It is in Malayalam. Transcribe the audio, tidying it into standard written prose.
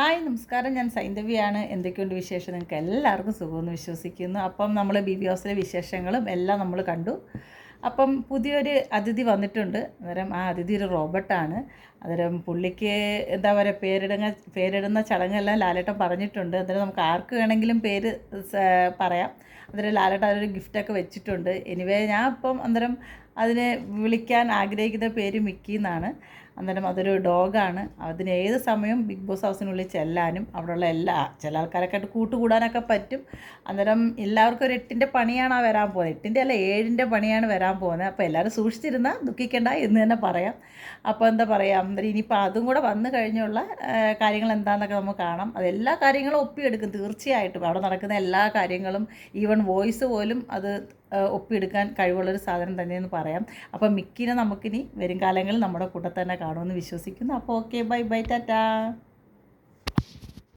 ഹായ് നമസ്കാരം, ഞാൻ സൈന്ധവിയാണ്. എന്തൊക്കെയുണ്ട് വിശേഷം? നിങ്ങൾക്ക് എല്ലാവർക്കും സുഖമെന്ന് വിശ്വസിക്കുന്നു. അപ്പം നമ്മൾ ബിബി ഹൗസിലെ വിശേഷങ്ങളും എല്ലാം നമ്മൾ കണ്ടു. അപ്പം പുതിയൊരു അതിഥി വന്നിട്ടുണ്ട്. അന്നേരം ആ അതിഥി ഒരു റോബോട്ടാണ്. അന്നേരം പുള്ളിക്ക് എന്താ പറയുക, പേരിടുന്ന ചടങ്ങെല്ലാം ലാലേട്ടൻ പറഞ്ഞിട്ടുണ്ട്. അന്നേരം നമുക്ക് ആർക്ക് വേണമെങ്കിലും പേര് പറയാം. അന്നേരം ലാലേട്ടൻ അതൊരു ഗിഫ്റ്റൊക്കെ വെച്ചിട്ടുണ്ട്. എനിവേ ഞാൻ ഇപ്പം അന്നേരം അതിനെ വിളിക്കാൻ ആഗ്രഹിക്കുന്ന പേര് മിക്കി എന്നാണ്. അന്നേരം അതൊരു ഡോഗാണ്. അതിന് ഏത് സമയം ബിഗ് ബോസ് ഹൗസിനുള്ളിൽ ചെല്ലാനും അവിടെയുള്ള ചില ആൾക്കാരൊക്കെ ആയിട്ട് കൂട്ടുകൂടാനൊക്കെ പറ്റും. അന്നേരം എല്ലാവർക്കും ഒരു 8ൻ്റെ പണിയാണ് വരാൻ പോകുന്നത്. 8ൻ്റെ അല്ല 7ൻ്റെ പണിയാണ് വരാൻ പോകുന്നത്. അപ്പോൾ എല്ലാവരും സൂക്ഷിച്ചിരുന്നാൽ ദുഃഖിക്കേണ്ട എന്ന് തന്നെ പറയാം. അപ്പോൾ എന്താ പറയുക, അന്നേരം ഇനിയിപ്പോൾ അതും കൂടെ വന്നു കഴിഞ്ഞുള്ള കാര്യങ്ങൾ എന്താണെന്നൊക്കെ നമുക്ക് കാണാം. അതെല്ലാ കാര്യങ്ങളും ഒപ്പിയെടുക്കും തീർച്ചയായിട്ടും. അവിടെ നടക്കുന്ന എല്ലാ കാര്യങ്ങളും, ഈവൻ വോയിസ് പോലും അത് ഒപ്പിയെടുക്കാൻ കഴിവുള്ളൊരു സാധനം തന്നെയെന്ന് പറയാം. അപ്പം മിക്കിനെ നമുക്കിനി വരും കാലങ്ങളിൽ നമ്മുടെ കൂടെ തന്നെ കാണുമെന്ന് വിശ്വസിക്കുന്നു. അപ്പോൾ ഓക്കെ, ബൈ ബൈ, ടാറ്റാ.